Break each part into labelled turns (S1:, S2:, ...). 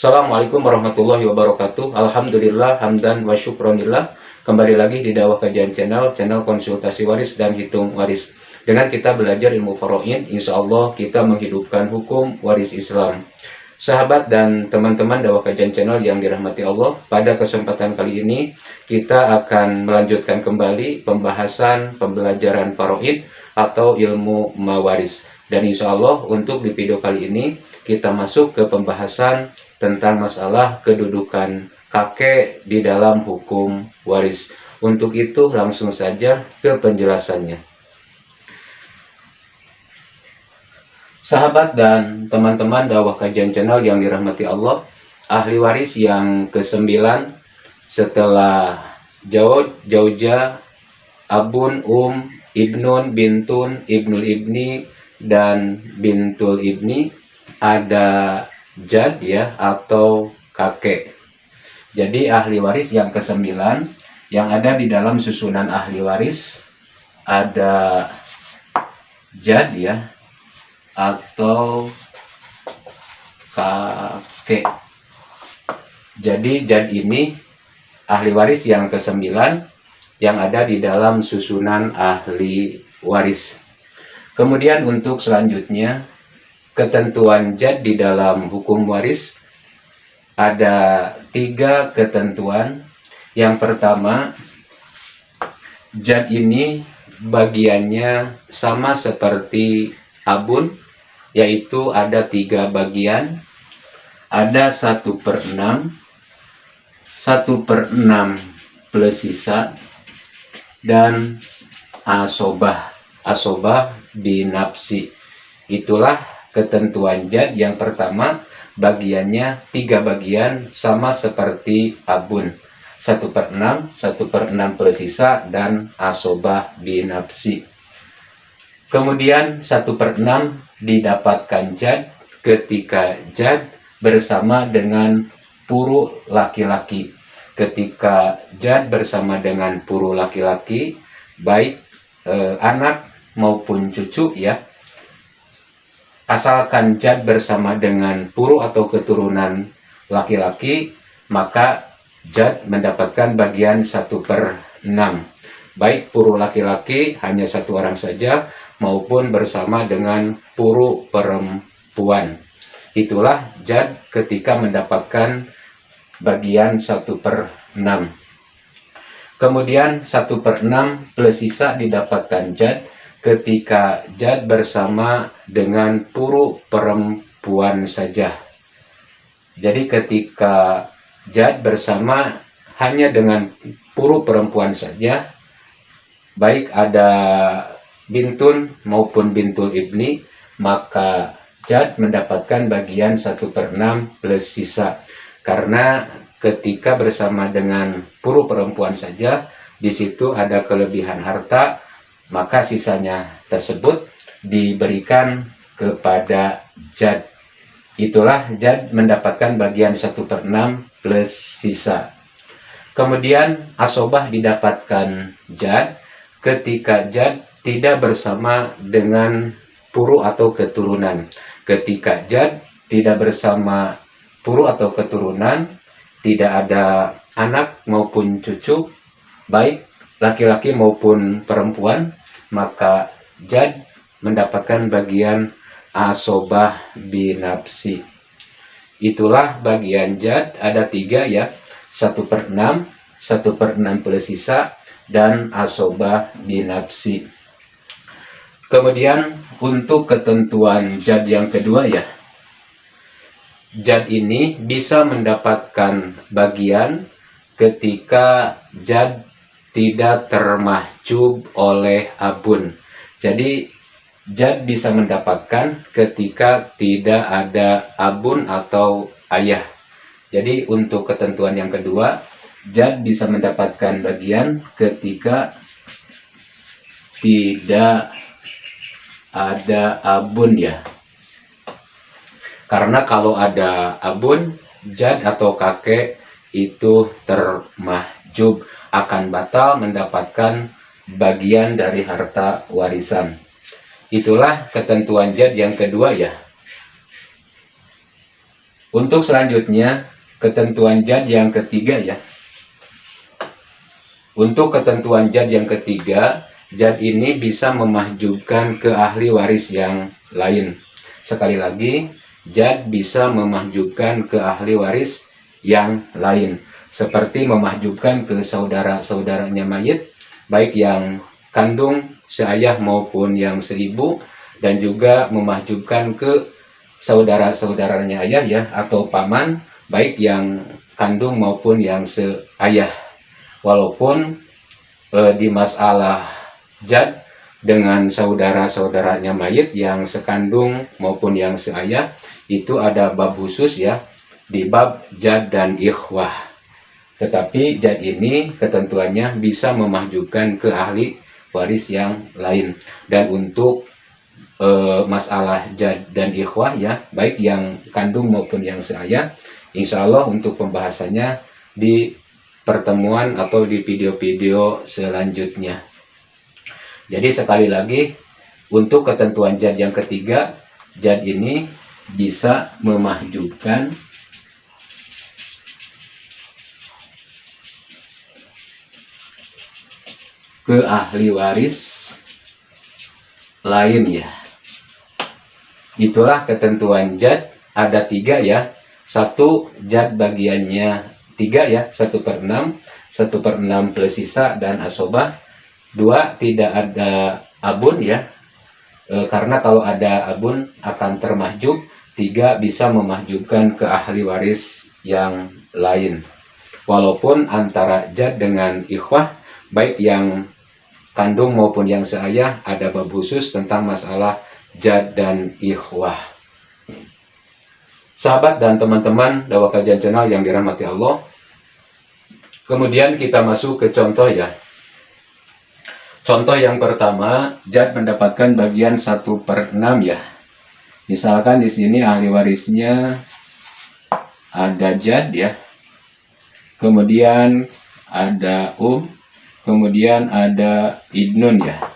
S1: Assalamualaikum warahmatullahi wabarakatuh. Alhamdulillah, hamdan wa syukronillah. Kembali lagi di Dakwah Kajian channel konsultasi waris dan hitung waris. Dengan kita belajar ilmu faraid, insya Allah kita menghidupkan hukum waris Islam. Sahabat dan teman-teman Dakwah Kajian channel yang dirahmati Allah, pada kesempatan kali ini kita akan melanjutkan kembali pembahasan pembelajaran faraid atau ilmu mawaris. Dan insya Allah untuk di video kali ini kita masuk ke pembahasan tentang masalah kedudukan kakek di dalam hukum waris. Untuk itu langsung saja ke penjelasannya. Sahabat dan teman-teman Dakwah Kajian channel yang dirahmati Allah, ahli waris yang ke-9 setelah Jaud, Jauja, Abun, Ibnun, Bintun, Ibnul Ibni, dan Bintul Ibni ada Jad ya atau kakek. Jadi ahli waris yang ke-9 yang ada di dalam susunan ahli waris ada Jad ya atau kakek. Jadi Jad ini ahli waris yang ke-9 yang ada di dalam susunan ahli waris. Kemudian untuk selanjutnya, ketentuan Jad di dalam hukum waris ada 3 ketentuan. Yang pertama, Jad ini bagiannya sama seperti Abun, yaitu ada 3 bagian. Ada 1/6, 1/6 plus sisa, dan asobah binafsi. Itulah ketentuan Jad. Yang pertama, bagiannya 3 bagian sama seperti Abun, 1/6, 1/6 plus sisa, dan asobah binafsi. Kemudian 1/6 didapatkan Jad ketika Jad bersama dengan puru laki-laki. Ketika Jad bersama dengan puru laki-laki, baik anak maupun cucu ya, asalkan Jad bersama dengan puru atau keturunan laki-laki, maka Jad mendapatkan bagian 1/6. Baik puru laki-laki hanya 1 orang saja maupun bersama dengan puru perempuan. Itulah Jad ketika mendapatkan bagian 1/6. Kemudian 1/6 plus sisa didapatkan Jad ketika Jad bersama dengan puru perempuan saja. Jadi ketika Jad bersama hanya dengan puru perempuan saja, baik ada Bintun maupun Bintul Ibni, maka Jad mendapatkan bagian 1/6 plus sisa. Karena ketika bersama dengan puru perempuan saja, di situ ada kelebihan harta, maka sisanya tersebut diberikan kepada Jad. Itulah Jad mendapatkan bagian 1/6 plus sisa. Kemudian asobah didapatkan Jad ketika Jad tidak bersama dengan puru atau keturunan. Ketika Jad tidak bersama puru atau keturunan, tidak ada anak maupun cucu, baik laki-laki maupun perempuan, maka Jad mendapatkan bagian asobah binafsi. Itulah bagian Jad, ada 3 ya, 1/6, 1/6 plus sisa, dan asobah binafsi. Kemudian untuk ketentuan Jad yang kedua ya, Jad ini bisa mendapatkan bagian ketika Jad tidak termahjub oleh Abun. Jadi Jad bisa mendapatkan ketika tidak ada Abun atau ayah. Jadi untuk ketentuan yang kedua, Jad bisa mendapatkan bagian ketika tidak ada Abun ya. Karena kalau ada Abun, Jad atau kakek itu termahjub, akan batal mendapatkan bagian dari harta warisan. Itulah ketentuan Jad yang kedua ya. Untuk selanjutnya, ketentuan jad yang ketiga ya. Untuk ketentuan jad yang ketiga, jad ini bisa memahjubkan ke ahli waris yang lain. Sekali lagi, jad bisa memahjubkan ke ahli waris yang lain. Seperti memahjubkan ke saudara-saudaranya mayit, baik yang kandung, seayah maupun yang seibu, dan juga memahjubkan ke saudara-saudaranya ayah ya, atau paman, baik yang kandung maupun yang seayah. Walaupun di masalah jad dengan saudara-saudaranya mayit yang sekandung maupun yang seayah, itu ada bab khusus ya, di bab jad dan ikhwah. Tetapi jad ini ketentuannya bisa memahjubkan ke ahli waris yang lain. Dan untuk masalah jad dan ikhwah ya, baik yang kandung maupun yang seayah, insya Allah untuk pembahasannya di pertemuan atau di video-video selanjutnya. Jadi sekali lagi, untuk ketentuan jad yang ketiga, jad ini bisa memahjubkan ke ahli waris lain ya. Itulah ketentuan jad, ada 3 ya. 1 jad bagiannya 3 ya, 1/6, 1/6 plus sisa dan asobah. 2 tidak ada abun ya, karena kalau ada abun akan termahjub. 3 bisa memahjubkan ke ahli waris yang lain. Walaupun antara jad dengan ikhwah, baik yang kandung maupun yang seayah, ada bab khusus tentang masalah jad dan ikhwah. Sahabat dan teman-teman Dakwah Kajian Channel yang dirahmati Allah, kemudian kita masuk ke contoh ya. Contoh yang pertama, jad mendapatkan bagian 1/6 ya. Misalkan di sini ahli warisnya ada jad ya, kemudian ada kemudian ada ibnun ya.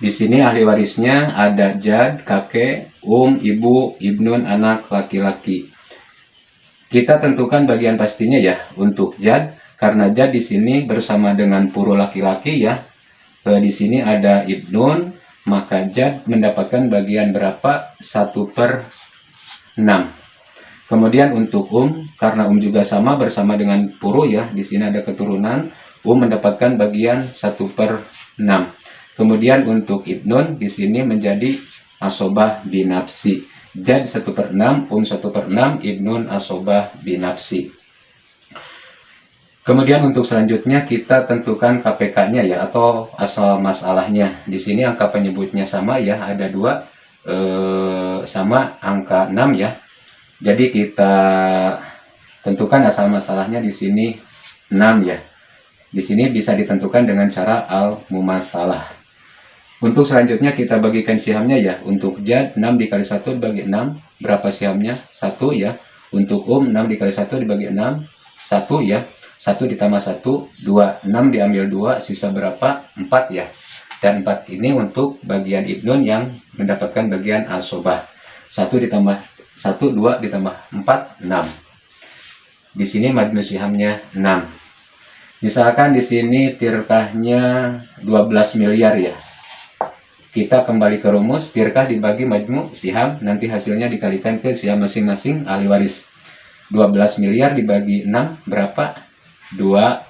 S1: Di sini ahli warisnya ada jad, kakek, ibu, ibnun, anak laki-laki. Kita tentukan bagian pastinya ya untuk jad, karena jad di sini bersama dengan puru laki-laki ya. Di sini ada ibnun, maka jad mendapatkan bagian berapa? 1/6. Kemudian untuk karena juga sama bersama dengan puru ya, di sini ada keturunan, mendapatkan bagian 1/6. Kemudian untuk ibnun di sini menjadi asobah binafsi. Jad 1/6, 1/6, ibnun asobah binafsi. Kemudian untuk selanjutnya kita tentukan KPK-nya ya, atau asal masalahnya. Di sini angka penyebutnya sama ya, ada 2 sama angka 6 ya. Jadi kita tentukan asal masalahnya di sini 6 ya. Di sini bisa ditentukan dengan cara al-mumatsalah. Untuk selanjutnya kita bagikan sihamnya ya. Untuk jad 6 dikali 1 dibagi 6, berapa sihamnya? 1 ya. Untuk 6 dikali 1 dibagi 6, 1 ya. 1 ditambah 1, 2. 6 diambil 2, sisa berapa? 4 ya. Dan 4 ini untuk bagian ibnun yang mendapatkan bagian asobah. 1 ditambah 1, 2 ditambah 4, 6. Di sini majmu sihamnya 6. Misalkan di sini tirkahnya 12 miliar ya. Kita kembali ke rumus, tirkah dibagi majmu siham, nanti hasilnya dikalikan ke siham masing-masing ahli waris. 12 miliar dibagi 6 berapa? 2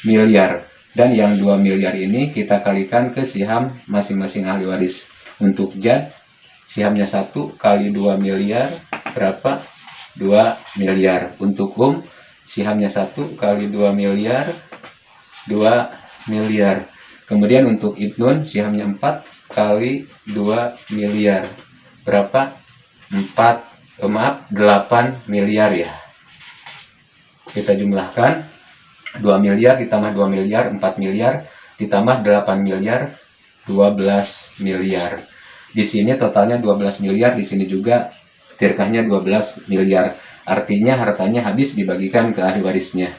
S1: miliar. Dan yang 2 miliar ini kita kalikan ke siham masing-masing ahli waris. Untuk jad, sihamnya 1 kali 2 miliar berapa? 2 miliar. Untuk sihamnya 1 kali 2 miliar, 2 miliar. Kemudian untuk ibnun, sihamnya 4 kali 2 miliar. Berapa? 8 miliar ya. Kita jumlahkan. 2 miliar ditambah 2 miliar, 4 miliar. Ditambah 8 miliar, 12 miliar. Di sini totalnya 12 miliar, di sini juga tirkahnya 12 miliar. Artinya hartanya habis dibagikan ke ahli warisnya.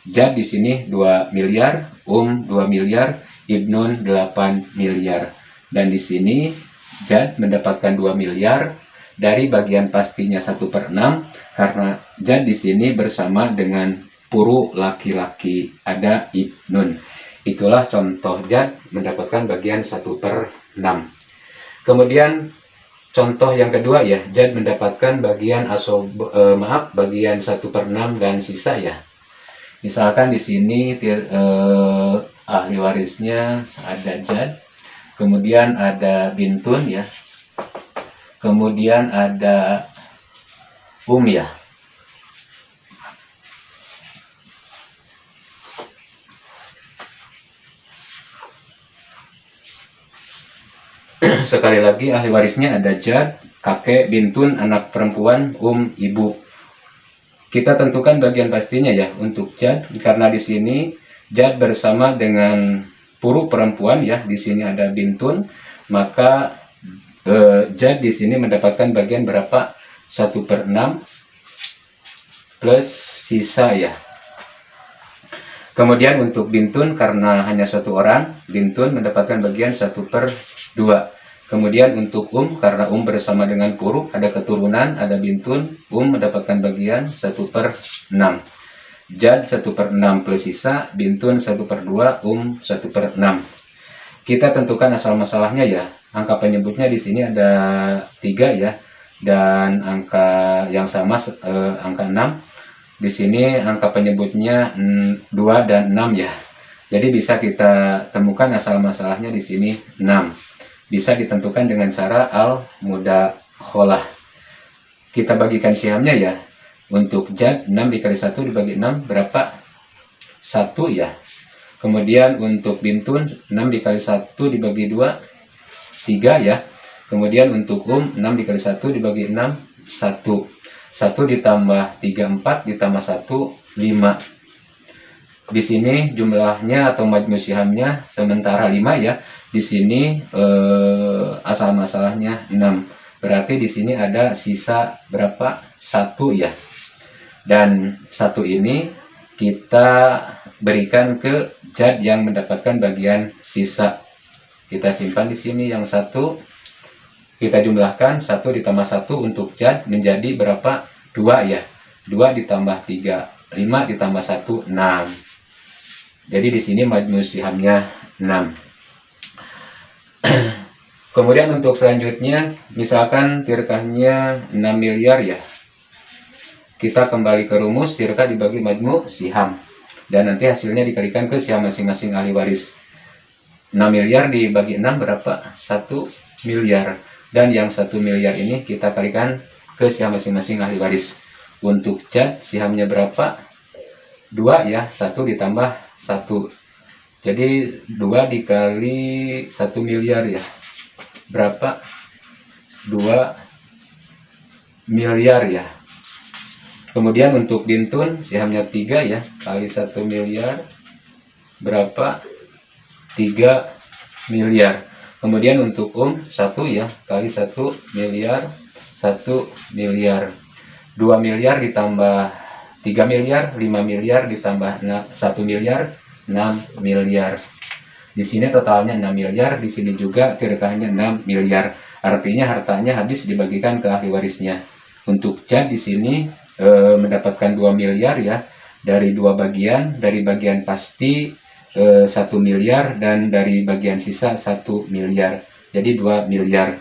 S1: Jad di sini 2 miliar, 2 miliar, ibnun 8 miliar. Dan di sini Jad mendapatkan 2 miliar dari bagian pastinya 1/6 karena Jad di sini bersama dengan puru laki-laki ada ibnun. Itulah contoh Jad mendapatkan bagian 1/6. Kemudian contoh yang kedua ya, Jad mendapatkan bagian bagian 1/6 dan sisa ya. Misalkan di sini ahli warisnya ada Jad, kemudian ada bintun ya, kemudian ada ya. Sekali lagi ahli warisnya ada Jad, kakek, bintun, anak perempuan, ibu. Kita tentukan bagian pastinya ya untuk Jad karena di sini Jad bersama dengan puru perempuan ya, di sini ada bintun, maka Jad di sini mendapatkan bagian berapa? 1/6 plus sisa ya. Kemudian untuk bintun karena hanya satu orang, bintun mendapatkan bagian 1/2. Kemudian untuk karena bersama dengan puru ada keturunan, ada bintun, mendapatkan bagian 1/6. Jad 1/6 plus sisa, bintun 1/2, 1/6. Kita tentukan asal masalahnya ya. Angka penyebutnya di sini ada 3 ya, dan angka yang sama angka 6. Di sini angka penyebutnya 2 dan 6 ya. Jadi bisa kita temukan asal masalahnya di sini 6. Bisa ditentukan dengan cara al-mudakhalah. Kita bagikan sihamnya ya. Untuk Jad 6 dikali 1 dibagi 6 berapa? 1 ya. Kemudian untuk bintun 6 dikali 1 dibagi 2 3 ya. Kemudian untuk 6 dikali 1 dibagi 6 1. 1 ditambah 3 4 ditambah 1 5. Di sini jumlahnya atau majmu sihamnya sementara 5 ya. Di sini asal masalahnya 6. Berarti di sini ada sisa berapa? 1 ya. Dan 1 ini kita berikan ke Jad yang mendapatkan bagian sisa. Kita simpan di sini yang 1. Kita jumlahkan 1 ditambah 1 untuk Jad menjadi berapa? 2 ya. 2 ditambah 3, 5 ditambah 1, 6. Jadi di sini majmu sihamnya 6. Kemudian untuk selanjutnya, misalkan tirkahnya 6 miliar ya. Kita kembali ke rumus, tirkah dibagi majmu siham. Dan nanti hasilnya dikalikan ke siham masing-masing ahli waris. 6 miliar dibagi 6 berapa? 1 miliar. Dan yang 1 miliar ini kita kalikan ke siham masing-masing ahli waris. Untuk Jad sihamnya berapa? 2 ya, 1 ditambah 1. Jadi 2 dikali 1 miliar ya. Berapa? 2 miliar ya. Kemudian untuk bintun sihamnya 3 ya, kali 1 miliar berapa? 3 miliar. Kemudian untuk 1 ya, kali 1 miliar 1 miliar. 2 miliar ditambah 3 miliar, 5 miliar ditambah 1 miliar, 6 miliar. Di sini totalnya 6 miliar, di sini juga tirkahnya 6 miliar. Artinya hartanya habis dibagikan ke ahli warisnya. Untuk Jad di sini mendapatkan 2 miliar ya, dari 2 bagian, dari bagian pasti 1 miliar dan dari bagian sisa 1 miliar. Jadi 2 miliar.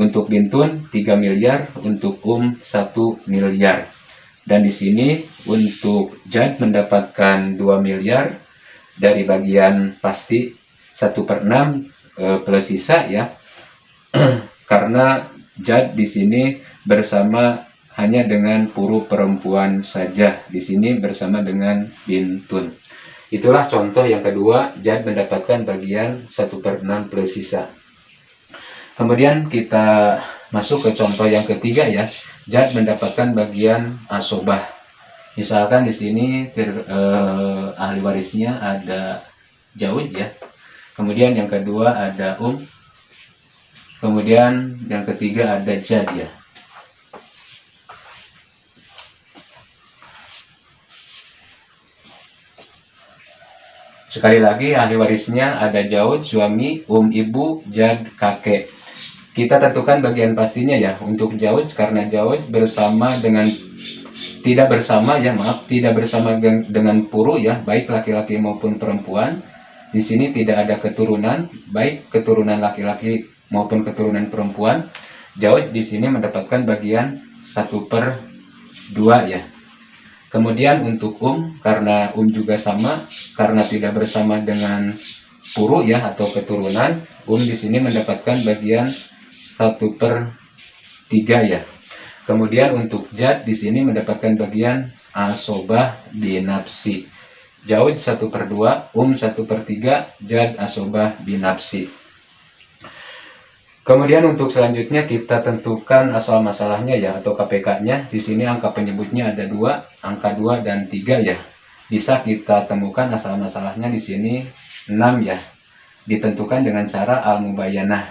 S1: Untuk bintun 3 miliar, untuk 1 miliar. Dan di sini untuk Jad mendapatkan 2 miliar dari bagian pasti 1/6 plus sisa ya. Karena Jad di sini bersama hanya dengan puru perempuan saja. Di sini bersama dengan bintun. Itulah contoh yang kedua, Jad mendapatkan bagian 1/6 plus sisa. Kemudian kita masuk ke contoh yang ketiga ya, Jad mendapatkan bagian asobah. Misalkan di sini ahli warisnya ada Jaud ya. Kemudian yang kedua ada kemudian yang ketiga ada Jad ya. Sekali lagi, ahli warisnya ada jauh, suami, ibu, jad, kakek. Kita tentukan bagian pastinya ya. Untuk jauh, karena jauh bersama dengan tidak bersama ya, maaf, tidak bersama dengan puru ya, baik laki-laki maupun perempuan. Di sini tidak ada keturunan, baik keturunan laki-laki maupun keturunan perempuan. Jauh di sini mendapatkan bagian 1/2 ya. Kemudian untuk karena juga sama, karena tidak bersama dengan puru ya atau keturunan, di sini mendapatkan bagian 1/3 ya. Kemudian untuk jad di sini mendapatkan bagian asobah binafsi. Jauh 1/2, 1/3, jad asobah binafsi. Kemudian untuk selanjutnya kita tentukan asal masalahnya ya atau KPK-nya. Di sini angka penyebutnya ada 2, angka 2 dan 3 ya. Bisa kita temukan asal masalahnya di sini 6 ya. Ditentukan dengan cara al-mubayyanah.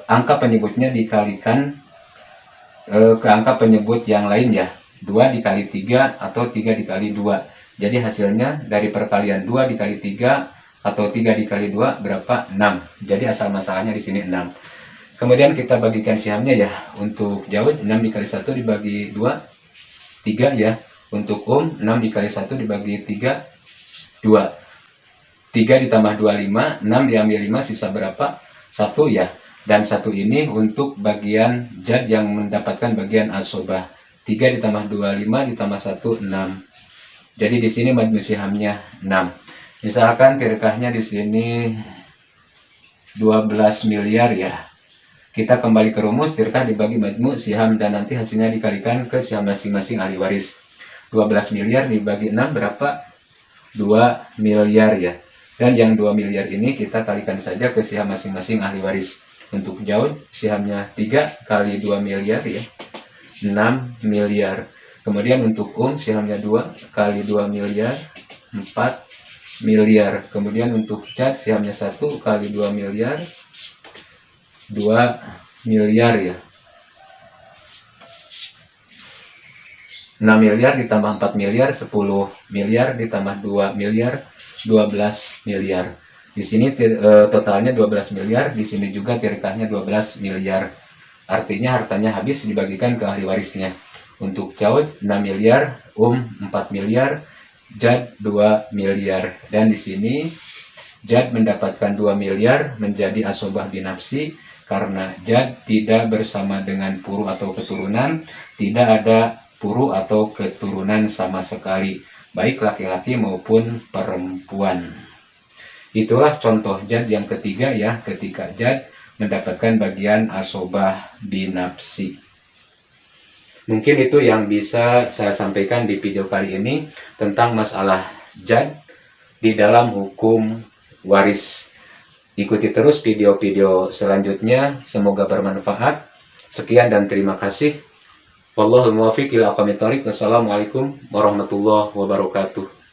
S1: Angka penyebutnya dikalikan ke angka penyebut yang lain ya. 2 dikali 3 atau 3 dikali 2. Jadi hasilnya dari perkalian 2 dikali 3 atau 3 dikali 2 berapa? 6. Jadi asal masalahnya di sini 6. Kemudian kita bagikan sihamnya ya. Untuk jauh 6 dikali 1 dibagi 2, 3 ya. Untuk 6 dikali 1 dibagi 3, 2. 3 ditambah 2, 5. 6 diambil 5, sisa berapa? 1 ya. Dan 1 ini untuk bagian jad yang mendapatkan bagian asobah. 3 ditambah 2, 5 ditambah 1, 6. Jadi di sini majmu sihamnya 6. Misalkan tirkahnya di sini 12 miliar ya. Kita kembali ke rumus, tirkah dibagi majmu siham dan nanti hasilnya dikalikan ke siham masing-masing ahli waris. 12 miliar dibagi 6 berapa? 2 miliar ya. Dan yang 2 miliar ini kita kalikan saja ke siham masing-masing ahli waris. Untuk jauh, sihamnya 3 kali 2 miliar ya, 6 miliar. Kemudian untuk sihamnya 2 kali 2 miliar, 4 miliar. Kemudian untuk jad, sihamnya 1 kali 2 miliar, 2 miliar ya. 6 miliar ditambah 4 miliar, 10 miliar ditambah 2 miliar, 12 miliar. Di sini totalnya 12 miliar, di sini juga tirkahnya 12 miliar. Artinya hartanya habis dibagikan ke ahli warisnya. Untuk jauh 6 miliar, 4 miliar, jad 2 miliar. Dan di sini jad mendapatkan 2 miliar menjadi asobah binafsi karena jad tidak bersama dengan puru atau keturunan, tidak ada puru atau keturunan sama sekali, baik laki-laki maupun perempuan. Itulah contoh jad yang ketiga ya, ketika jad mendapatkan bagian asobah binafsi. Mungkin itu yang bisa saya sampaikan di video kali ini tentang masalah jad di dalam hukum waris. Ikuti terus video-video selanjutnya, semoga bermanfaat. Sekian dan terima kasih. Wallahul muwaffiq ila aqwamit thoriq. Wassalamualaikum warahmatullahi wabarakatuh.